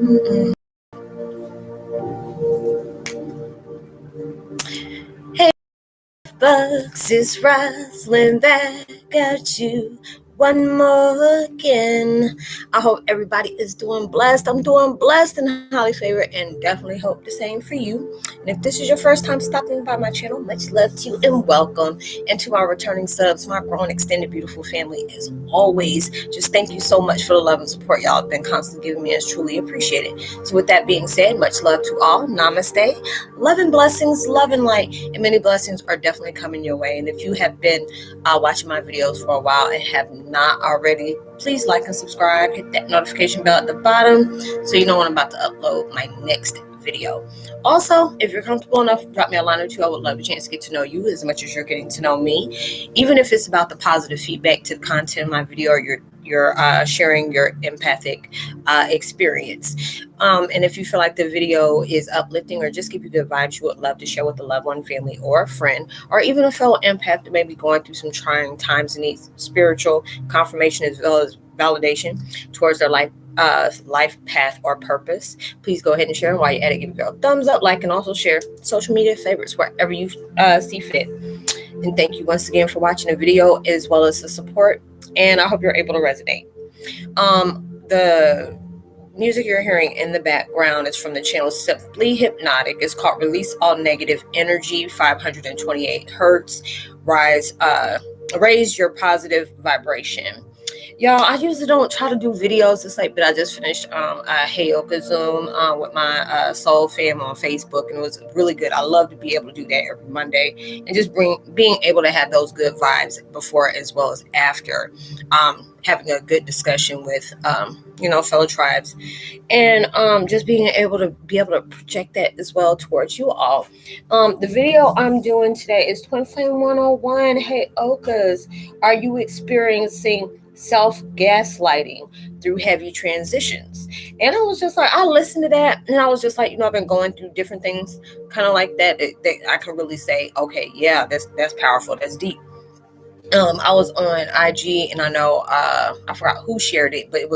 Hey, Bucks, it's Roslynn back at you one more again. I hope everybody is doing blessed. I'm doing blessed and highly favored, and definitely hope the same for you. And if this is your first time stopping by my channel, much love to you and welcome. And to our returning subs, my growing extended beautiful family, as always, just thank you so much for the love and support y'all have been constantly giving me. It's truly appreciated. So with that being said, much love to all. Namaste. Love and blessings, love and light, and many blessings are definitely coming your way. And if you have been watching my videos for a while and have not already, please like and subscribe. Hit that notification bell at the bottom so you know when I'm about to upload my next video. Also, if you're comfortable enough, drop me a line or two. I would love a chance to get to know you as much as you're getting to know me, even if it's about the positive feedback to the content of my video, or you're sharing your empathic experience. And if you feel like the video is uplifting or just give you good vibes, you would love to share with a loved one, family, or a friend, or even a fellow empath that may be going through some trying times and needs spiritual confirmation as well as validation towards their life path or purpose. Please go ahead and share. While you're at it, give a girl a thumbs up, like, and also share social media favorites wherever you see fit. And thank you once again for watching the video as well as the support. And I hope you're able to resonate. The music you're hearing in the background is from the channel Simply Hypnotic. It's called Release All Negative Energy, 528 hertz. Raise your positive vibration. Y'all, I usually don't try to do videos. It's like, but I just finished a Heyokas Zoom with my soul fam on Facebook, and it was really good. I love to be able to do that every Monday and just being able to have those good vibes before as well as after, having a good discussion with fellow tribes, and just being able to project that as well towards you all. The video I'm doing today is Twin Flame 101. Heyokas, are you experiencing self-gaslighting through heavy transitions? And I was just like, I listened to that and I was just like, I've been going through different things kind of like that I can really say, okay, yeah, that's powerful, that's deep. I was on IG, and I know I forgot who shared it, but I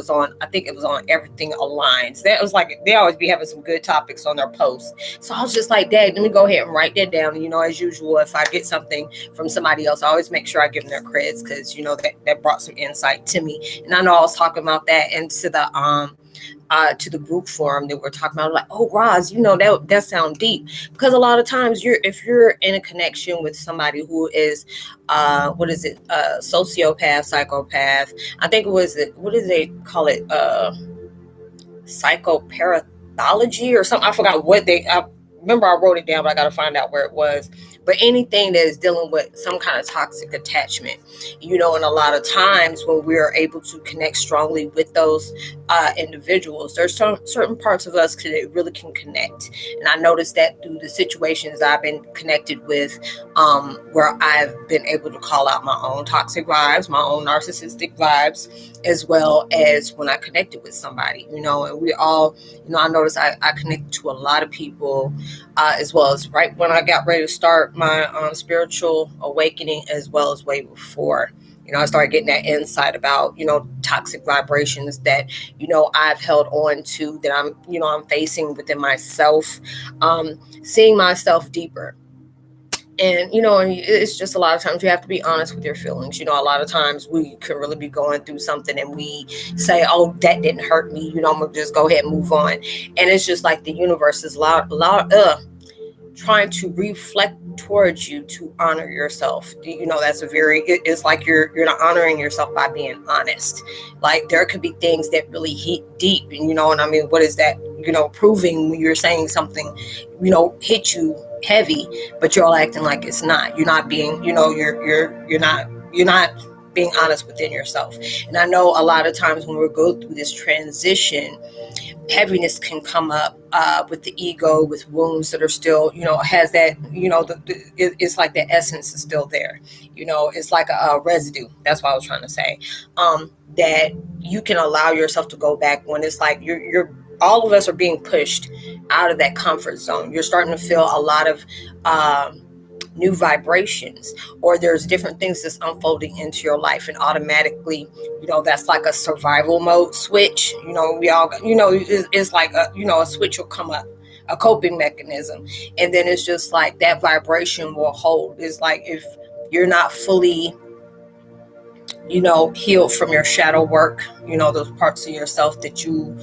think it was on Everything Aligns. That was like, they always be having some good topics on their posts. So I was just like, Dad, let me go ahead and write that down. And, as usual, if I get something from somebody else, I always make sure I give them their creds, because that brought some insight to me. And I know I was talking about that into the group forum that we're talking about, like, oh, Roz, that sounds deep, because a lot of times if you're in a connection with somebody who is sociopath, psychopath, I think what do they call it, psychopathology or something, I forgot I remember I wrote it down, but I got to find out where it was. But anything that is dealing with some kind of toxic attachment, and a lot of times when we're able to connect strongly with those individuals, there's certain parts of us that really can connect. And I noticed that through the situations I've been connected with, where I've been able to call out my own toxic vibes, my own narcissistic vibes, as well as when I connected with somebody, and we all, I noticed I connected to a lot of people, as well as right when I got ready to start my spiritual awakening, as well as way before. I started getting that insight about, toxic vibrations that, I've held on to, that I'm facing within myself, seeing myself deeper. And, it's just a lot of times you have to be honest with your feelings. A lot of times we can really be going through something and we say, oh, that didn't hurt me. I'm going to just go ahead and move on. And it's just like the universe is trying to reflect towards you to honor yourself. That's it's like you're not honoring yourself by being honest. Like, there could be things that really hit deep, and and I mean, what is that, proving when you're saying something, hit you heavy, but you're all acting like it's not. You're not being, you're not being honest within yourself. And I know a lot of times when we go through this transition, heaviness can come up with the ego, with wounds that are still, has that, it's like the essence is still there. It's like a residue. That's what I was trying to say. That you can allow yourself to go back when it's like you're all of us are being pushed out of that comfort zone. You're starting to feel a lot of new vibrations, or there's different things that's unfolding into your life, and automatically, that's like a survival mode switch. We all, it's like a switch will come up, a coping mechanism, and then it's just like that vibration will hold. It's like if you're not fully healed from your shadow work, those parts of yourself that you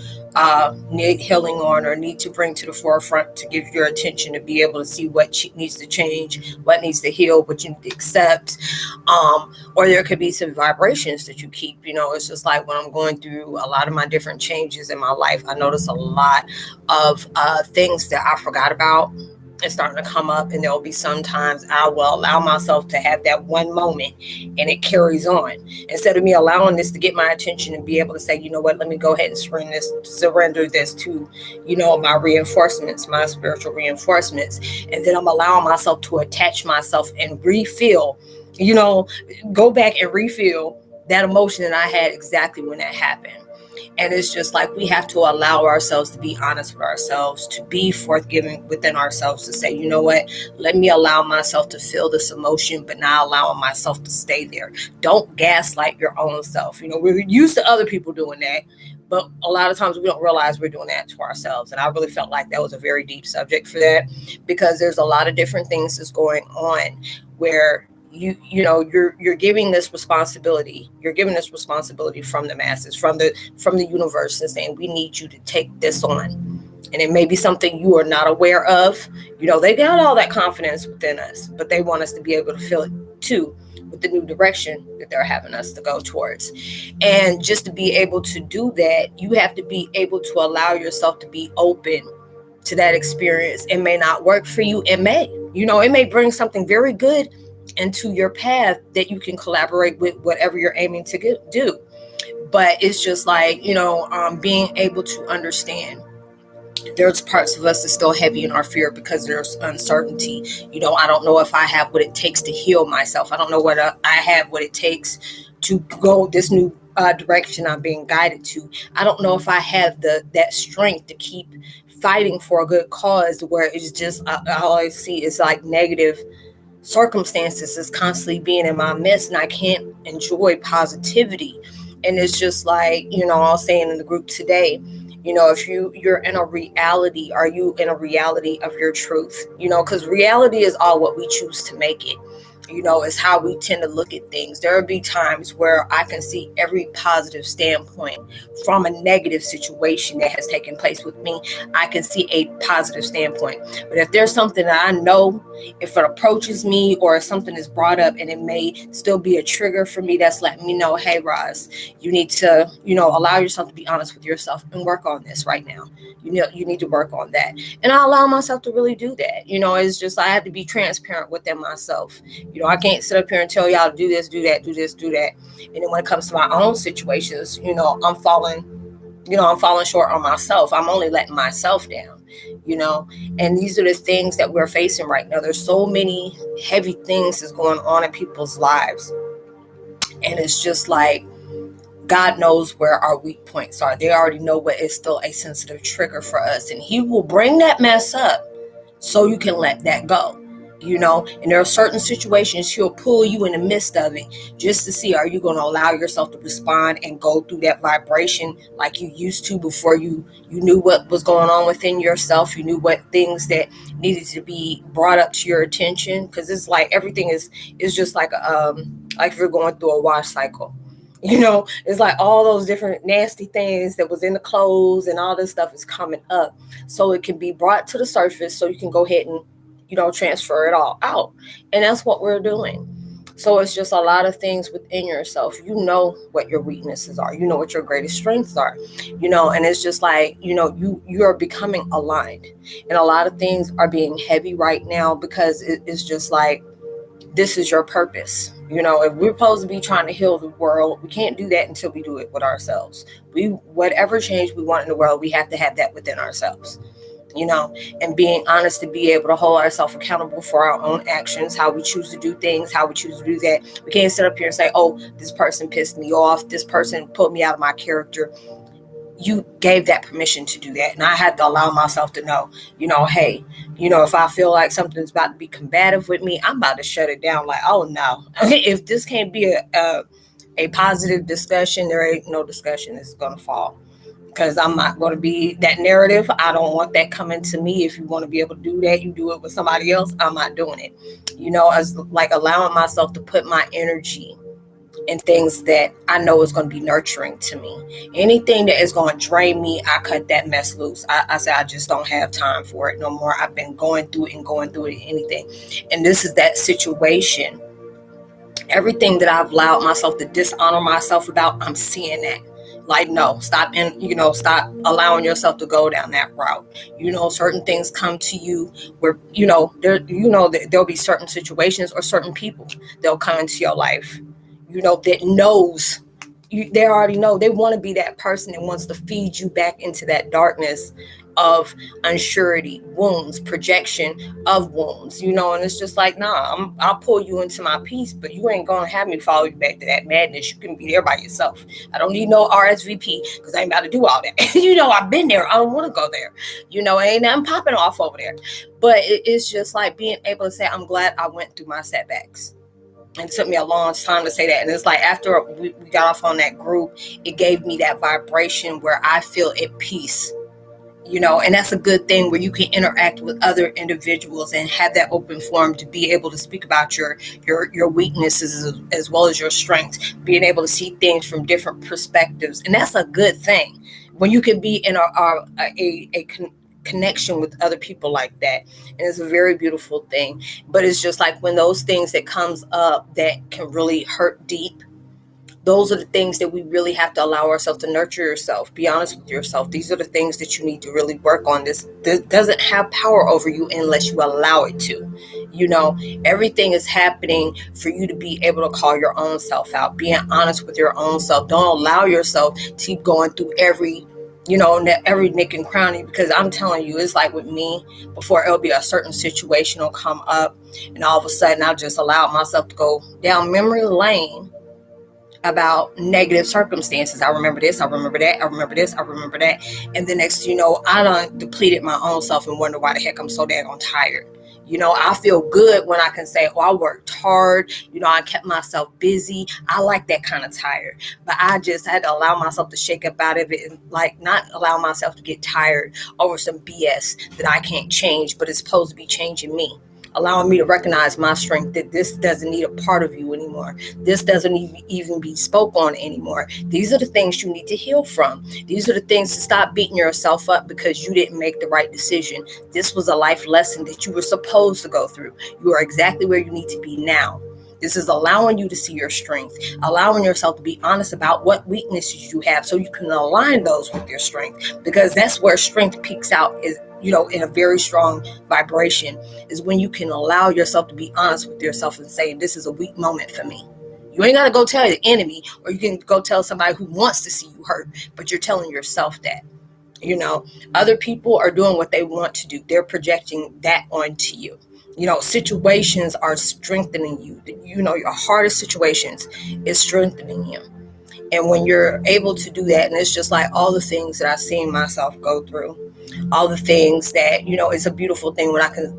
need healing on, or need to bring to the forefront to give your attention to be able to see what needs to change, what needs to heal, what you need to accept. Or there could be some vibrations that you keep. It's just like when I'm going through a lot of my different changes in my life, I notice a lot of things that I forgot about. It's starting to come up, and there'll be sometimes I will allow myself to have that one moment, and it carries on. Instead of me allowing this to get my attention and be able to say, you know what, let me go ahead and surrender this to, my reinforcements, my spiritual reinforcements. And then I'm allowing myself to attach myself and refill, go back and refill that emotion that I had exactly when that happened. And it's just like we have to allow ourselves to be honest with ourselves, to be forthgiving within ourselves, to say, you know what, let me allow myself to feel this emotion, but not allowing myself to stay there. Don't gaslight your own self. We're used to other people doing that, but a lot of times we don't realize we're doing that to ourselves. And I really felt like that was a very deep subject for that, because there's a lot of different things that's going on where you're giving this responsibility. You're giving this responsibility from the masses, from the universe, and saying, we need you to take this on. And it may be something you are not aware of. They got all that confidence within us, but they want us to be able to feel it too, with the new direction that they're having us to go towards. And just to be able to do that, you have to be able to allow yourself to be open to that experience. It may not work for you. It may bring something very good into your path that you can collaborate with whatever you're aiming to do. But it's just like, being able to understand there's parts of us that's still heavy in our fear because there's uncertainty. I don't know if I have what it takes to heal myself. I don't know what I have what it takes to go this new direction I'm being guided to. I don't know if I have that strength to keep fighting for a good cause, where it's just all I see is like negative circumstances is constantly being in my midst, and I can't enjoy positivity. And it's just like, I was saying in the group today, if you're in a reality, are you in a reality of your truth? Because reality is all what we choose to make it. Is how we tend to look at things. There will be times where I can see every positive standpoint from a negative situation that has taken place with me. I can see a positive standpoint. But if there's something that I know, if it approaches me, or if something is brought up and it may still be a trigger for me, that's letting me know, hey, Roz, you need to, allow yourself to be honest with yourself and work on this right now. You need to work on that. And I allow myself to really do that. It's just, I have to be transparent within myself. I can't sit up here and tell y'all to do this, do that, do this, do that. And then when it comes to my own situations, I'm falling short on myself. I'm only letting myself down, and these are the things that we're facing right now. There's so many heavy things that's going on in people's lives. And it's just like, God knows where our weak points are. They already know what is still a sensitive trigger for us. And he will bring that mess up so you can let that go. And there are certain situations he'll pull you in the midst of it just to see, are you going to allow yourself to respond and go through that vibration like you used to before you knew what was going on within yourself. You knew what things that needed to be brought up to your attention, because it's like everything is just like if you're going through a wash cycle. It's like all those different nasty things that was in the clothes and all this stuff is coming up, so it can be brought to the surface so you can go ahead and transfer it all out. And that's what we're doing. So it's just a lot of things within yourself. What your weaknesses are, what your greatest strengths are, and it's just like, you are becoming aligned, and a lot of things are being heavy right now because it's just like, this is your purpose. If we're supposed to be trying to heal the world, we can't do that until we do it with ourselves. Whatever change we want in the world, we have to have that within ourselves. And being honest to be able to hold ourselves accountable for our own actions, how we choose to do things, how we choose to do that. We can't sit up here and say, oh, this person pissed me off, this person put me out of my character. you gave that permission to do that. And I had to allow myself to know, hey, if I feel like something's about to be combative with me, I'm about to shut it down. Like, oh no, if this can't be a positive discussion, there ain't no discussion that's going to fall. Because I'm not going to be that narrative. I don't want that coming to me. If you want to be able to do that, you do it with somebody else. I'm not doing it. As like allowing myself to put my energy in things that I know is going to be nurturing to me. Anything that is going to drain me, I cut that mess loose. I say I just don't have time for it no more. I've been going through it, anything. And this is that situation. Everything that I've allowed myself to dishonor myself about, I'm seeing that. Like, no, stop stop allowing yourself to go down that route. Certain things come to you where, there'll be certain situations or certain people that'll come into your life, that knows they already know they want to be that person that wants to feed you back into that darkness of unsurety, wounds, projection of wounds, and it's just like, nah, I'll pull you into my peace, but you ain't gonna have me follow you back to that madness. You can be there by yourself. I don't need no RSVP because I ain't about to do all that. I've been there. I don't want to go there. Ain't nothing popping off over there. But it's just like being able to say, I'm glad I went through my setbacks. And it took me a long time to say that. And it's like after we got off on that group, it gave me that vibration where I feel at peace. And that's a good thing where you can interact with other individuals and have that open forum to be able to speak about your weaknesses as well as your strengths, being able to see things from different perspectives. And that's a good thing when you can be in a connection with other people like that. And it's a very beautiful thing. But it's just like when those things that comes up that can really hurt deep, those are the things that we really have to allow ourselves to nurture yourself. Be honest with yourself. These are the things that you need to really work on. This doesn't have power over you unless you allow it to. Everything is happening for you to be able to call your own self out, being honest with your own self. Don't allow yourself to keep going through every nick and cranny, because I'm telling you, it's like with me, before it'll be a certain situation will come up and all of a sudden I'll just allow myself to go down memory lane about negative circumstances. I remember this, I remember that, I remember this, I remember that. And the next, I done depleted my own self and wonder why the heck I'm so daggone tired. I feel good when I can say, I worked hard. I kept myself busy. I like that kind of tired. But I just had to allow myself to shake up out of it and like not allow myself to get tired over some BS that I can't change, but it's supposed to be changing me. Allowing me to recognize my strength, that this doesn't need a part of you anymore. This doesn't even be spoke on anymore. These are the things you need to heal from. These are the things to stop beating yourself up because you didn't make the right decision. This was a life lesson that you were supposed to go through. You are exactly where you need to be now. This is allowing you to see your strength, allowing yourself to be honest about what weaknesses you have so you can align those with your strength, because that's where strength peaks out, is in a very strong vibration, is when you can allow yourself to be honest with yourself and say, this is a weak moment for me. You ain't got to go tell the enemy, or you can go tell somebody who wants to see you hurt, but you're telling yourself that. Other people are doing what they want to do. They're projecting that onto you. Situations are strengthening you. Your hardest situations is strengthening you. And when you're able to do that, and it's just like all the things that I've seen myself go through, all the things that, it's a beautiful thing when I can,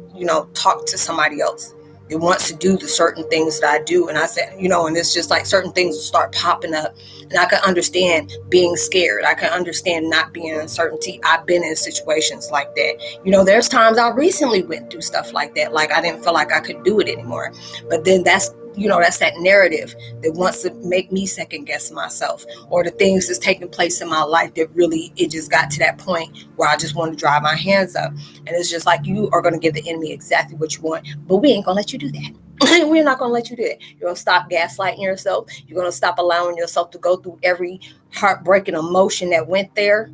talk to somebody else that wants to do the certain things that I do. And I said, and it's just like certain things start popping up, and I can understand being scared. I can understand not being in uncertainty. I've been in situations like that. There's times I recently went through stuff like that. Like I didn't feel like I could do it anymore. But then that's that narrative that wants to make me second guess myself, or the things that's taking place in my life that really, it just got to that point where I just want to dry my hands up. And it's just like, you are going to give the enemy exactly what you want, but we ain't going to let you do that. We're not going to let you do that. You're going to stop gaslighting yourself. You're going to stop allowing yourself to go through every heartbreaking emotion that went there,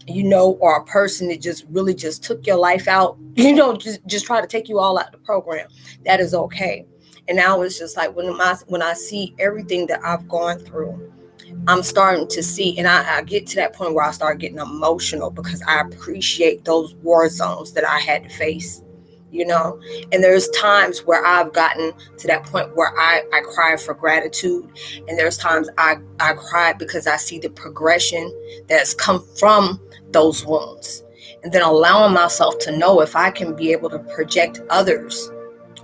or a person that just really just took your life out, just try to take you all out of the program. That is okay. And now it's just like when I see everything that I've gone through, I'm starting to see, and I get to that point where I start getting emotional because I appreciate those war zones that I had to face. And there's times where I've gotten to that point where I cry for gratitude, and there's times I cry because I see the progression that's come from those wounds, and then allowing myself to know if I can be able to project others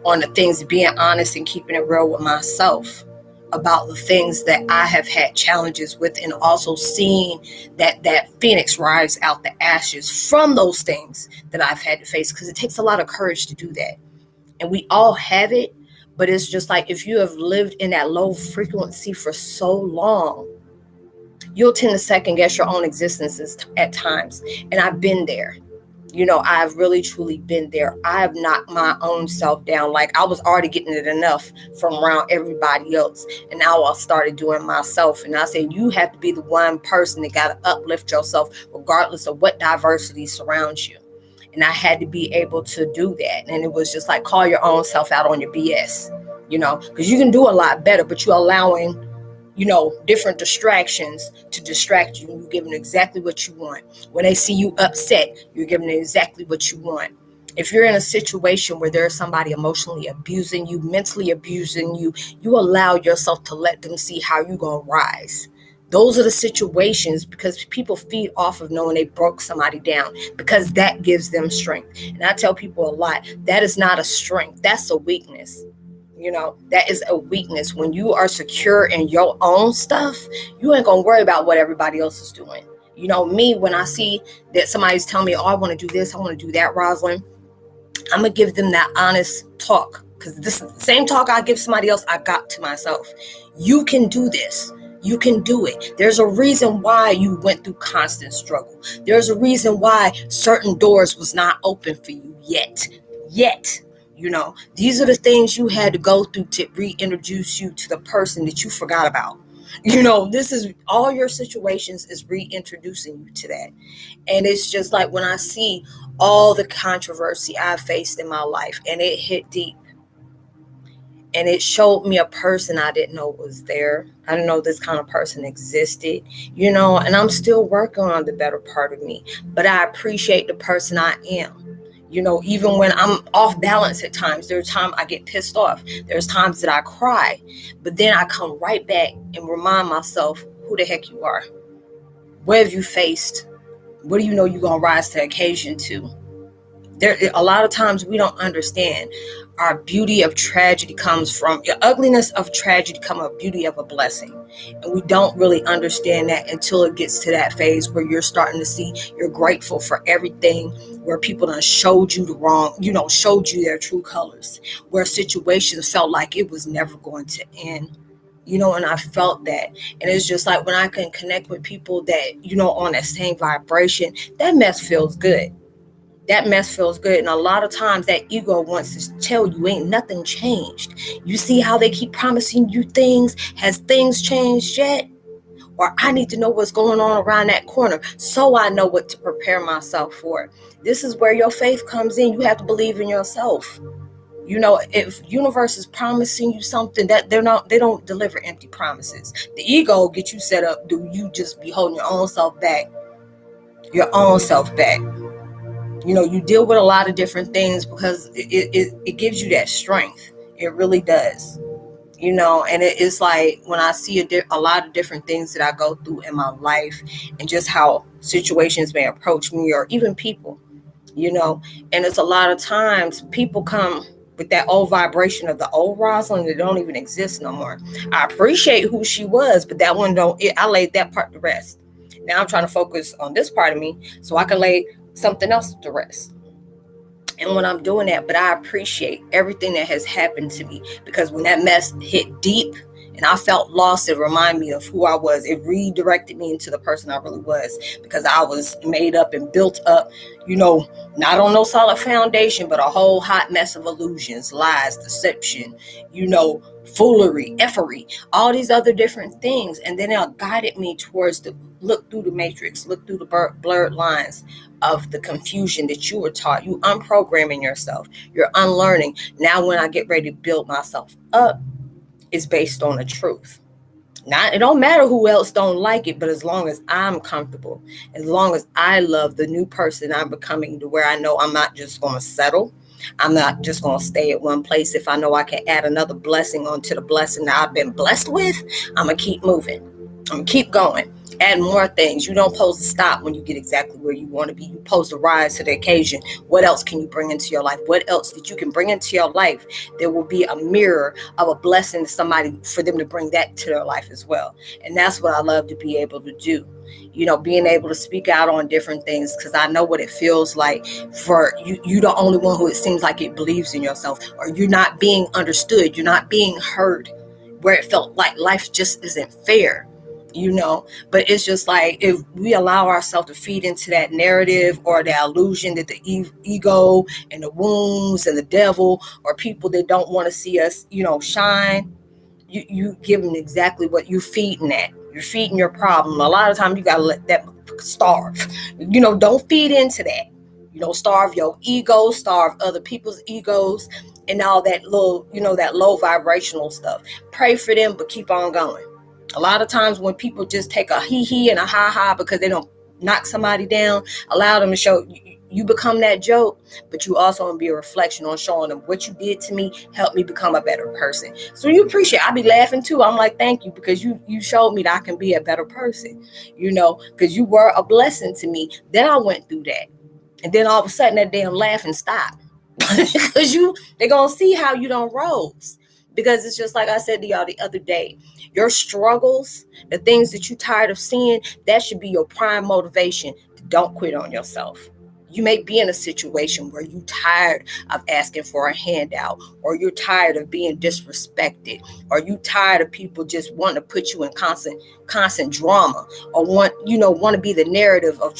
on the things, being honest and keeping it real with myself about the things that I have had challenges with, and also seeing that Phoenix rise out the ashes from those things that I've had to face, because it takes a lot of courage to do that. And we all have it, but it's just like, if you have lived in that low frequency for so long, you'll tend to second guess your own existences at times. And I've been there. I've really truly been there. I have knocked my own self down. Like, I was already getting it enough from around everybody else, and now I started doing myself. And I said, you have to be the one person that got to uplift yourself regardless of what diversity surrounds you. And I had to be able to do that. And it was just like, call your own self out on your BS, because you can do a lot better, but you're allowing different distractions to distract you. You're giving exactly what you want. When they see you upset, you're giving exactly what you want. If you're in a situation where there's somebody emotionally abusing you, mentally abusing you, you allow yourself to let them see how you're going to rise. Those are the situations, because people feed off of knowing they broke somebody down, because that gives them strength. And I tell people a lot, that is not a strength. That's a weakness. That is a weakness. When you are secure in your own stuff, you ain't gonna worry about what everybody else is doing. Me, when I see that somebody's telling me, oh, I want to do this, I want to do that, Roslynn, I'm gonna give them that honest talk, because this is the same talk I give somebody else, I got to myself. You can do this. You can do it. There's a reason why you went through constant struggle. There's a reason why certain doors was not open for you yet. These are the things you had to go through to reintroduce you to the person that you forgot about. This is all your situations is reintroducing you to that. And it's just like, when I see all the controversy I've faced in my life, and it hit deep, and it showed me a person I didn't know was there. I didn't know this kind of person existed, and I'm still working on the better part of me, but I appreciate the person I am. Even when I'm off balance at times, there's times I get pissed off. There's times that I cry, but then I come right back and remind myself who the heck you are. What have you faced? What do you know you're going to rise to the occasion to? A lot of times we don't understand. Our beauty of tragedy comes from the ugliness of tragedy, come a beauty of a blessing. And we don't really understand that until it gets to that phase where you're starting to see you're grateful for everything, where people done showed you the wrong, showed you their true colors, where situations felt like it was never going to end. And I felt that. And it's just like, when I can connect with people that, on that same vibration, that mess feels good. That mess feels good. And a lot of times that ego wants to tell you ain't nothing changed. You see how they keep promising you things? Has things changed yet? Or I need to know what's going on around that corner so I know what to prepare myself for. This is where your faith comes in. You have to believe in yourself. If universe is promising you something, that they don't deliver empty promises. The ego gets you set up. Do you just be holding your own self back? You deal with a lot of different things because it gives you that strength. It really does. And it's like, when I see a lot of different things that I go through in my life, and just how situations may approach me, or even people, and it's a lot of times people come with that old vibration of the old Roslynn that don't even exist no more. I appreciate who she was, but that one I laid that part to rest. Now I'm trying to focus on this part of me so I can lay something else to rest. And when I'm doing that, but I appreciate everything that has happened to me, because when that mess hit deep and I felt lost, it reminded me of who I was. It redirected me into the person I really was, because I was made up and built up, not on no solid foundation, but a whole hot mess of illusions, lies, deception, foolery, effery, all these other different things. And then it guided me towards the look through the matrix, look through the blurred lines of the confusion that you were taught. You unprogramming yourself. You're unlearning. Now when I get ready to build myself up, it's based on the truth. It don't matter who else don't like it, but as long as I'm comfortable, as long as I love the new person I'm becoming, to where I know I'm not just going to settle, I'm not just going to stay at one place. If I know I can add another blessing onto the blessing that I've been blessed with, I'm going to keep moving. I'm going to keep going. Add more things. You don't pose to stop when you get exactly where you want to be. You pose to rise to the occasion. What else can you bring into your life? What else that you can bring into your life? There will be a mirror of a blessing to somebody for them to bring that to their life as well. And that's what I love to be able to do. Being able to speak out on different things, because I know what it feels like for you. You're the only one who it seems like it believes in yourself, or you're not being understood. You're not being heard, where it felt like life just isn't fair. But it's just like, if we allow ourselves to feed into that narrative or the illusion that the ego and the wounds and the devil or people that don't want to see us, shine, you give them exactly what you're feeding at. You're feeding your problem. A lot of times you got to let that starve. Don't feed into that. Starve your ego, starve other people's egos and all that little, that low vibrational stuff. Pray for them, but keep on going. A lot of times when people just take a hee and a ha because they don't knock somebody down, allow them to show you become that joke, but you also want to be a reflection on showing them what you did to me helped me become a better person. So you appreciate, I be laughing too. I'm like, thank you, because you showed me that I can be a better person, because you were a blessing to me. Then I went through that. And then all of a sudden that damn laughing stopped. Because they're going to see how you don't rose. Because it's just like I said to y'all the other day, your struggles, the things that you're tired of seeing, that should be your prime motivation to don't quit on yourself. You may be in a situation where you're tired of asking for a handout, or you're tired of being disrespected, or you're tired of people just wanting to put you in constant drama, or want to be the narrative of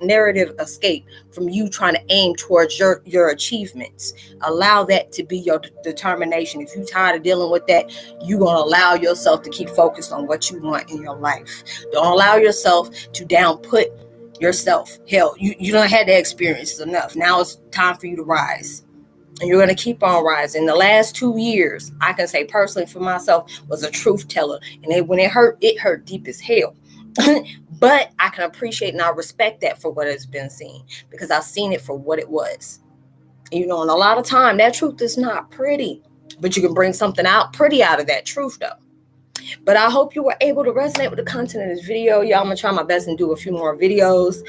narrative escape from you trying to aim towards your achievements. Allow that to be your determination. If you're tired of dealing with that, you're going to allow yourself to keep focused on what you want in your life. Don't allow yourself to downput yourself. Hell, you don't have that experience enough. Now it's time for you to rise, and you're going to keep on rising. The last 2 years, I can say personally for myself, was a truth teller, and when it hurt deep as hell. But I can appreciate and I respect that for what has been seen, because I've seen it for what it was. And a lot of time that truth is not pretty, but you can bring something out pretty out of that truth though. But I hope you were able to resonate with the content of this video. Y'all, I'm going to try my best and do a few more videos.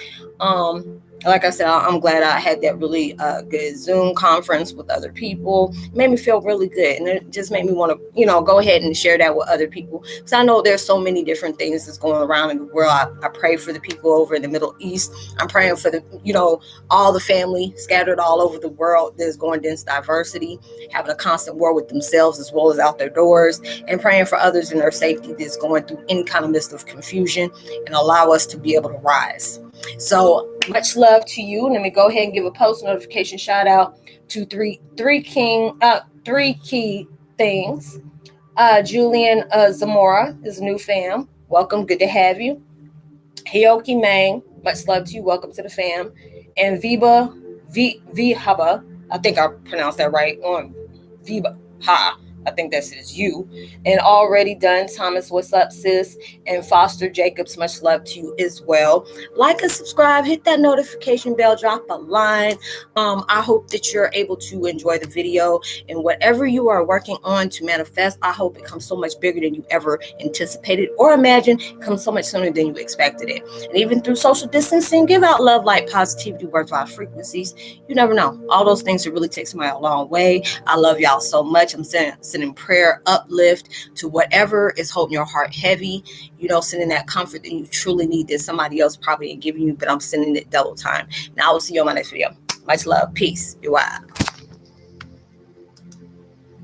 Like I said, I'm glad I had that really good Zoom conference with other people. It made me feel really good. And it just made me want to, go ahead and share that with other people. Because I know there's so many different things that's going around in the world. I pray for the people over in the Middle East. I'm praying for the, all the family scattered all over the world that's going against diversity, having a constant war with themselves as well as out their doors, and praying for others in their safety that's going through any kind of midst of confusion, and allow us to be able to rise. So much love to you. Let me go ahead and give a post notification shout out to three key things. Julian Zamora is a new fam. Welcome. Good to have you. Heyokas Mang, much love to you. Welcome to the fam. And Vihaba, I think I pronounced that right. On Viba Ha. I think that says you. And Already Done, Thomas, what's up, sis? And Foster Jacobs, much love to you as well. Like and subscribe, hit that notification bell, drop a line. I hope that you're able to enjoy the video, and whatever you are working on to manifest, I hope it comes so much bigger than you ever anticipated or imagined. It comes so much sooner than you expected it. And even through social distancing, give out love, light, positivity, worthwhile frequencies. You never know. All those things that really take somebody a long way. I love y'all so much. I'm sending prayer, uplift to whatever is holding your heart heavy, sending that comfort that you truly need that somebody else probably ain't giving you, but I'm sending it double time. Now I will see you on my next video. Much love. Peace. Be wild.